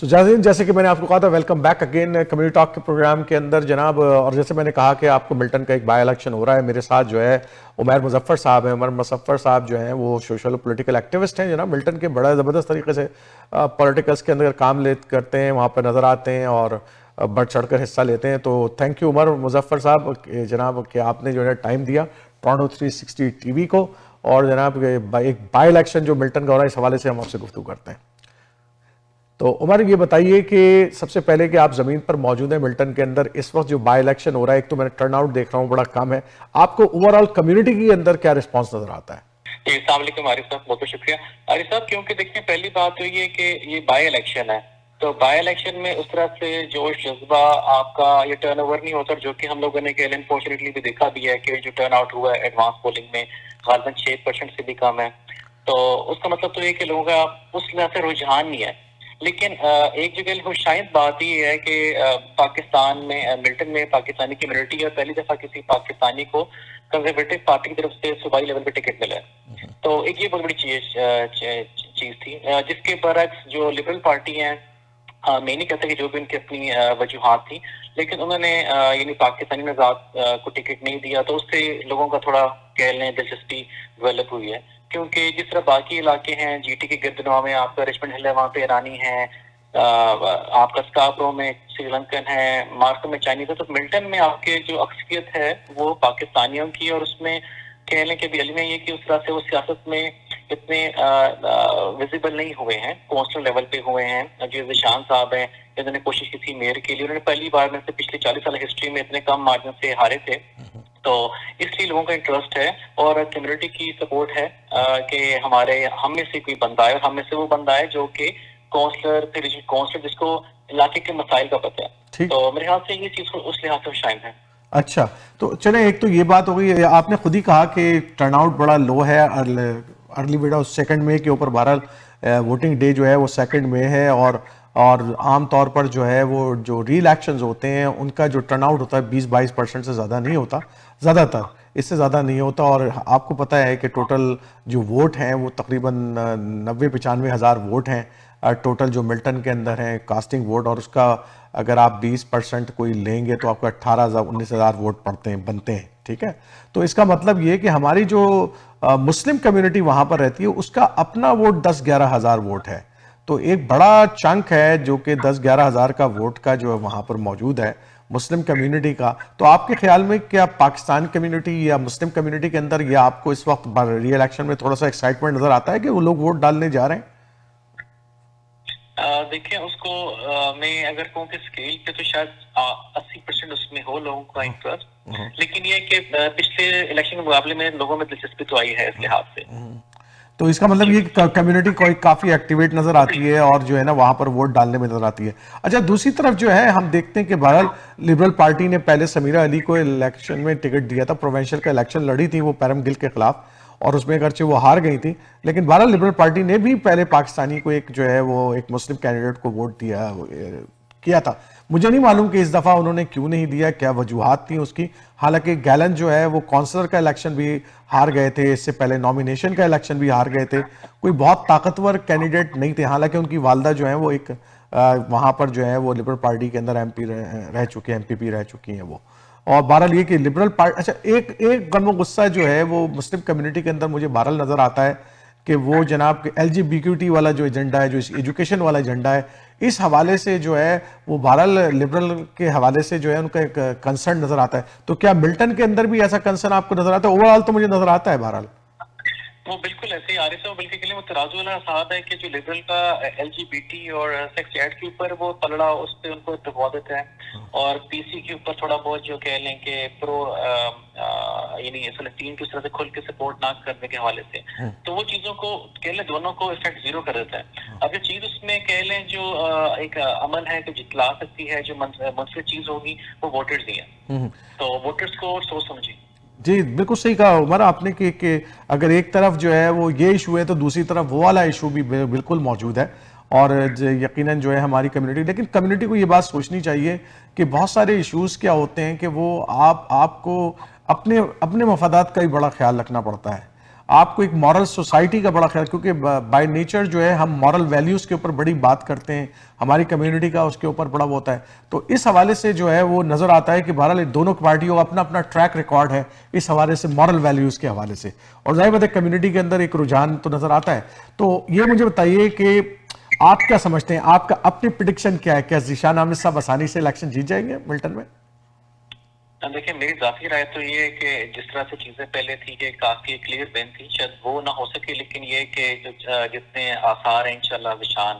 جازین، جیسے کہ میں نے آپ کو کہا تھا welcome back again community talk کے پروگرام کے اندر جناب، اور جیسے میں نے کہا کہ آپ کو ملٹن کا ایک بائی الیکشن ہو رہا ہے، میرے ساتھ جو ہے عمیر مظفر صاحب ہیں. عمر مظفر صاحب جو ہیں وہ سوشل پولیٹیکل ایکٹیوسٹ ہیں جناب، ملٹن کے بڑا زبردست طریقے سے پولیٹیکلز کے اندر کام کرتے ہیں، وہاں پہ نظر آتے ہیں اور بڑھ چڑھ کر حصہ لیتے ہیں. تو تھینک یو عمر مظفر صاحب جناب کہ آپ نے جو ہے ٹائم دیا ٹورانٹو 360 ٹی وی کو، اور جناب ایک بائی الیکشن جو ملٹن کا ہو رہا ہے اس حوالے سے ہم آپ سے گفتگو کرتے ہیں. تو عمر یہ بتائیے کہ سب سے پہلے کہ آپ زمین پر موجود ہیں ملٹن کے اندر، اس وقت جو بائی الیکشن ہو رہا ہے، ایک تو میں نے ٹرن آؤٹ دیکھ رہا ہوں بڑا کم ہے، آپ کو اوور آل کمیونٹی کے اندر کیا رسپانس نظر آتا ہے؟ السلام علیکم عارف صاحب، بہت بہت شکریہ عارف صاحب. کیونکہ دیکھیں پہلی بات تو یہ کہ یہ بائی الیکشن ہے، تو بائی الیکشن میں اس طرح سے جوش جذبہ آپ کا یہ ٹرن اوور نہیں ہوتا، جو کہ ہم لوگوں نے انفارچونیٹلی بھی دیکھا بھی ہے کہ جو ٹرن آؤٹ ہوا ہے ایڈوانس پولنگ میں غالباً 6% سے بھی کم ہے. تو اس کا مطلب تو یہ کہ لوگوں کا اس طرح سے رجحان نہیں ہے. لیکن ایک جگہ خوشائند بات یہ ہے کہ پاکستان میں ملٹن میں پاکستانی کمیونٹی ہے، پہلی دفعہ کسی پاکستانی کو کنزرویٹو پارٹی کی طرف سے صوبائی لیول پہ ٹکٹ ملا ہے. تو ایک یہ بہت بڑی چیز تھی، جس کے برعکس جو لبرل پارٹی ہیں، میں نہیں کہتا کہ جو بھی ان کی اپنی وجوہات تھی، لیکن انہوں نے یعنی پاکستانی نژاد کو ٹکٹ نہیں دیا، تو اس سے لوگوں کا تھوڑا کہہ لیں دلچسپی ڈیولپ ہوئی ہے. کیونکہ جس طرح باقی علاقے ہیں جی ٹی کے گردنوا میں آپ کا رچمنڈ ہل ہے، وہاں پہ ایرانی ہے، آپ کا اسکاربرو میں سری لنکن ہے، مارکو میں چائنیز ہے، تو ملٹن میں آپ کے جو اکثریت ہے وہ پاکستانیوں کی، اور اس میں کہہ لیں کہ بھی علم یہ کہ اس طرح سے وہ سیاست میں اتنے ویزیبل نہیں ہوئے ہیں، کونسلر لیول پہ ہوئے ہیں. جو ذیشان صاحب ہیں، انہوں نے کوشش کی تھی میئر کے لیے، انہوں نے پہلی بار میں سے پچھلے 40 سال ہسٹری میں اتنے کم مارجن سے ہارے تھے. تو اس لیے لوگوں کا انٹرسٹ ہے اور کمیونٹی کی سپورٹ ہے کہ ہم میں سے کوئی بندہ ہے، اور ہم میں سے وہ بندہ ہے جو کہ کونسلر جس کو علاقے کے مسائل کا پتہ ہے. تو میرے خیال سے یہ چیز اس لحاظ سے شائن ہے. اچھا، تو چلیں ایک تو یہ بات ہو گئی، آپ نے خود ہی کہا کہ ٹرن آؤٹ بڑا لو ہے، ارلی بیٹا سیکنڈ مئی کے اوپر بہرحال ووٹنگ ڈے جو ہے وہ سیکنڈ مئی ہے، اور عام طور پر جو ہے وہ جو ری الیکشنز ہوتے ہیں ان کا جو ٹرن آؤٹ ہوتا ہے 20-22% سے زیادہ نہیں ہوتا، زیادہ تر اس سے زیادہ نہیں ہوتا. اور آپ کو پتہ ہے کہ ٹوٹل جو ووٹ ہیں وہ تقریباً 90-95 ہزار ووٹ ہیں ٹوٹل جو ملٹن کے اندر ہیں کاسٹنگ ووٹ، اور اس کا اگر آپ 20% کوئی لیں گے تو آپ کا 18-19 ہزار ووٹ بنتے ہیں. ٹھیک ہے، تو اس کا مطلب یہ کہ ہماری جو مسلم کمیونٹی وہاں پر رہتی ہے اس کا اپنا ووٹ 10-11 ہزار ووٹ ہے. تو ایک بڑا چنک ہے جو کہ 10-11 ہزار کا ووٹ کا جو وہاں پر موجود ہے مسلم کمیونٹی کا. تو آپ کے خیال میں کیا پاکستان کمیونٹی یا مسلم کمیونٹی کے اندر یا آپ کو اس وقت ری الیکشن میں تھوڑا سا ایکسائٹمنٹ نظر آتا ہے کہ وہ لوگ ووٹ ڈالنے جا رہے ہیں؟ دیکھیں اس کو میں اگر کہوں کہ اسکیل پہ تو شاید 80% اس میں ہو لوگوں کا انٹرسٹ، لیکن یہ کہ پچھلے الیکشن کے مقابلے میں لوگوں میں دلچسپی تو آئی ہے اس لحاظ سے. تو اس کا مطلب یہ کہ کمیونٹی کوئی کافی ایکٹیویٹ نظر آتی ہے اور جو ہے نا وہاں پر ووٹ ڈالنے میں نظر آتی ہے. اچھا، دوسری طرف جو ہے ہم دیکھتے ہیں کہ بہرحال لبرل پارٹی نے پہلے سمیرہ علی کو الیکشن میں ٹکٹ دیا تھا، پروونشل کا الیکشن لڑی تھی وہ پیرم گل کے خلاف، اور اس میں اگرچہ وہ ہار گئی تھی، لیکن بہرحال لبرل پارٹی نے بھی پہلے پاکستانی کو ایک جو ہے وہ ایک مسلم کینڈیڈیٹ کو ووٹ کیا تھا. مجھے نہیں معلوم کہ اس دفعہ انہوں نے کیوں نہیں دیا، کیا وجوہات تھیں اس کی. حالانکہ گیلن جو ہے وہ کونسلر کا الیکشن بھی ہار گئے تھے، اس سے پہلے نامینیشن کا الیکشن بھی ہار گئے تھے، کوئی بہت طاقتور کینڈیڈیٹ نہیں تھے. حالانکہ ان کی والدہ جو ہیں وہ ایک وہاں پر جو ہے وہ لبرل پارٹی کے اندر ایم پی رہ چکی ہیں، MP رہ چکی ہیں وہ. اور بہرحال یہ کہ لبرل پارٹی، اچھا ایک غم و غصہ جو ہے وہ مسلم کمیونٹی کے اندر مجھے بہرحال نظر آتا ہے کہ وہ جناب LGBTQ والا جو ایجنڈا ہے، جو ایجوکیشن والا ایجنڈا ہے، اس حوالے سے جو ہے وہ بہرحال لبرل کے حوالے سے جو ہے ان کا ایک کنسرن نظر آتا ہے. تو کیا ملٹن کے اندر بھی ایسا کنسرن آپ کو نظر آتا ہے؟ اوور آل تو مجھے نظر آتا ہے بہرحال. وہ بالکل ایسے ہی عارف صاحب، بلکہ کہ وہ ترازو والا صاحب ہے کہ جو لبرل کا LGBT اور سیکس ایڈ کے اوپر وہ پلڑا، اس پہ ان کو اتفاقت ہے، اور PC کے اوپر تھوڑا بہت جو کہہ لیں کہ پرو یعنی فلسطین کی اس طرح سے کھل کے سپورٹ نہ کرنے کے حوالے سے، تو وہ چیزوں کو کہہ لیں دونوں کو افیکٹ زیرو کر دیتا ہے. اب یہ چیز اس میں کہہ لیں جو ایک عمل ہے جو جتلا سکتی ہے، جو منفرد چیز ہوگی وہ ووٹرز ہی ہیں. تو ووٹرز کو سوچ سمجھیں. جی بالکل صحیح کہا عمر آپ نے کہ اگر ایک طرف جو ہے وہ یہ ایشو ہے تو دوسری طرف وہ والا ایشو بھی بالکل موجود ہے، اور یقیناً جو ہے ہماری کمیونٹی، لیکن کمیونٹی کو یہ بات سوچنی چاہیے کہ بہت سارے ایشوز کیا ہوتے ہیں کہ وہ آپ کو اپنے مفادات کا ہی بڑا خیال رکھنا پڑتا ہے. آپ کو ایک مورل سوسائٹی کا بڑا خیال، کیونکہ بائی نیچر جو ہے ہم مورل ویلیوز کے اوپر بڑی بات کرتے ہیں، ہماری کمیونٹی کا اس کے اوپر بڑا ہوتا ہے، تو اس حوالے سے جو ہے وہ نظر آتا ہے کہ بہرحال دونوں پارٹیوں کا اپنا اپنا ٹریک ریکارڈ ہے اس حوالے سے، مورل ویلیوز کے حوالے سے، اور ظاہر بات ہے کمیونٹی کے اندر ایک رجحان تو نظر آتا ہے. تو یہ مجھے بتائیے کہ آپ کیا سمجھتے ہیں، آپ کا اپنی پریڈکشن کیا ہے، کیا ذیشان احمد صاحب آسانی سے الیکشن جیت جائیں گے ملٹن میں؟ دیکھیں میری ذاتی رائے تو یہ ہے کہ جس طرح سے چیزیں پہلے تھی کہ کافی کلیئر بین تھی، شاید وہ نہ ہو سکے، لیکن یہ کہ جتنے آثار ہیں انشاءاللہ ذیشان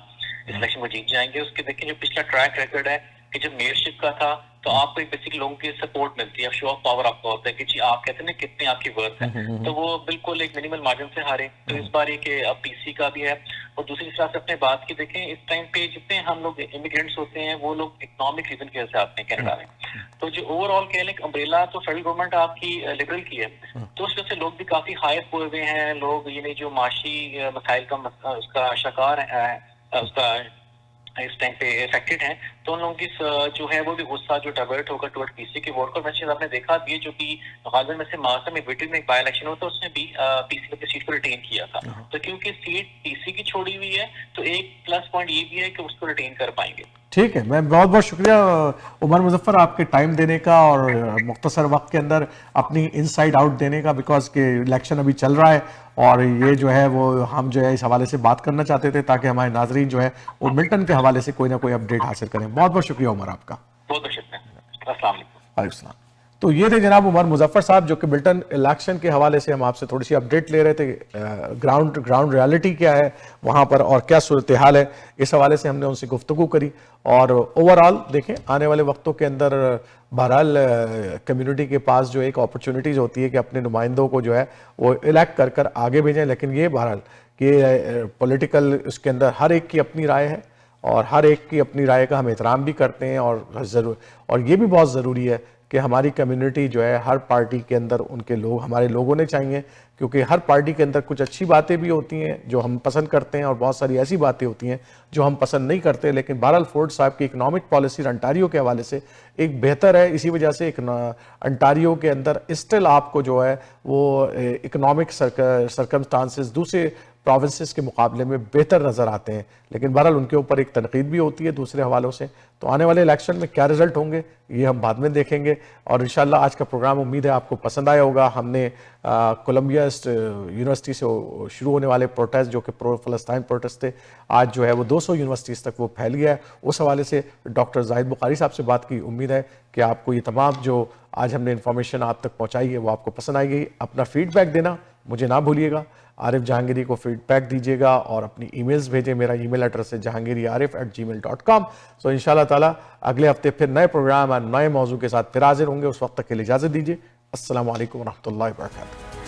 اس الیکشن کو جیت جائیں گے. اس کے دیکھیں جو پچھلا ٹریک ریکارڈ ہے کہ جب میئرشپ کا تھا تو آپ کو ایک بیسک لوگوں کی سپورٹ ملتی ہے، شو آف پاور آپ کو ہوتا ہے کہ جی آپ کہتے ہیں نا کتنے آپ کی ورتھ ہے، تو وہ بالکل ایک منیمل مارجن سے ہارے. تو اس بار یہ کہ اب پی سی کا بھی ہے. اور دوسری طرح سے اپنے بات کی دیکھیں، اس ٹائم پہ جتنے ہم لوگ امیگرینٹس ہوتے ہیں وہ لوگ اکنامک ریزن کی وجہ سے آتے ہیں کینیڈا میں. تو جو اوور آل کہہ لیں کہ امبریلا تو فیڈرل گورنمنٹ آپ کی لبرل کی ہے، تو اس وجہ سے لوگ بھی کافی ہائپ ہوئے ہوئے ہیں. لوگ یعنی جو معاشی مسائل کا اس کا شکار ہے، اس کا اس ٹائم پہ افیکٹڈ ہیں، تو ان لوگوں کی جو ہے وہ بھی غصہ جو ڈائیورٹ ہوگا ٹورڈ پی سی کے ووٹ کو. ویسے آپ نے دیکھا بھی جو کہ غالباً میں سے مارچ میں ویٹنگ میں ایک بائی الیکشن ہوا تھا، اس نے بھی پی سی کی سیٹ کو ریٹین کیا تھا. تو کیونکہ سیٹ پی سی کی چھوڑی ہوئی ہے تو ایک پلس پوائنٹ یہ بھی ہے کہ اس کو ریٹین کر پائیں گے. ٹھیک ہے، میں بہت بہت شکریہ عمر مظفر آپ کے ٹائم دینے کا اور مختصر وقت کے اندر اپنی انسائٹ آؤٹ دینے کا، بیکاز کہ الیکشن ابھی چل رہا ہے اور یہ جو ہے وہ ہم جو ہے اس حوالے سے بات کرنا چاہتے تھے تاکہ ہمارے ناظرین جو ہے وہ ملٹن کے حوالے سے کوئی نہ کوئی اپڈیٹ حاصل کریں. بہت بہت شکریہ عمر آپ کا. بہت بہت شکریہ. السلام علیکم. وعلیکم السلام. تو یہ تھے جناب عمر مظفر صاحب جو کہ ملٹن الیکشن کے حوالے سے ہم آپ سے تھوڑی سی اپڈیٹ لے رہے تھے، گراؤنڈ ریالٹی کیا ہے وہاں پر اور کیا صورتحال ہے، اس حوالے سے ہم نے ان سے گفتگو کری. اور اوورآل دیکھیں آنے والے وقتوں کے اندر بہرحال کمیونٹی کے پاس جو ایک اپرچونٹیز ہوتی ہے کہ اپنے نمائندوں کو جو ہے وہ الیکٹ کر آگے بھیجیں، لیکن یہ بہرحال کہ پولیٹیکل اس کے اندر ہر ایک کی اپنی رائے ہے اور ہر ایک کی اپنی رائے کا ہم احترام بھی کرتے ہیں. اور یہ بھی بہت ضروری ہے کہ ہماری کمیونٹی جو ہے ہر پارٹی کے اندر ان کے لوگ ہمارے لوگوں نے چاہیے، کیونکہ ہر پارٹی کے اندر کچھ اچھی باتیں بھی ہوتی ہیں جو ہم پسند کرتے ہیں اور بہت ساری ایسی باتیں ہوتی ہیں جو ہم پسند نہیں کرتے. لیکن بہرحال فورڈ صاحب کی اکنامک پالیسی انٹاریو کے حوالے سے ایک بہتر ہے، اسی وجہ سے انٹاریو کے اندر اسٹل آپ کو جو ہے وہ اکنامک سرکمسٹانسز دوسرے پروونسز کے مقابلے میں بہتر نظر آتے ہیں. لیکن بہرحال ان کے اوپر ایک تنقید بھی ہوتی ہے دوسرے حوالوں سے. تو آنے والے الیکشن میں کیا رزلٹ ہوں گے یہ ہم بعد میں دیکھیں گے. اور انشاءاللہ آج کا پروگرام امید ہے آپ کو پسند آیا ہوگا. ہم نے کولمبیا یونیورسٹی سے شروع ہونے والے پروٹیسٹ جو کہ پرو فلسطین پروٹیسٹ تھے، آج جو ہے وہ 200 یونیورسٹیز تک وہ پھیل گیا ہے. اس حوالے سے ڈاکٹر زاہد بخاری صاحب سے بات کی. امید ہے کہ آپ کو یہ تمام جو آج ہم نے انفارمیشن آپ تک پہنچائی ہے وہ آپ کو پسند آئے گی. اپنا فیڈ بیک دینا مجھے نہ بھولیے گا. عارف جہانگیری کو فیڈ بیک دیجیے گا اور اپنی ای میلز بھیجیں. میرا ای میل ایڈریس ہے jahangiriarif@gmail.com. سو انشاءاللہ تعالیٰ اگلے ہفتے پھر نئے پروگرام اور نئے موضوع کے ساتھ پھر حاضر ہوں گے. اس وقت تک کے لیے اجازت دیجیے. السلام علیکم ورحمۃ اللہ وبرکاتہ.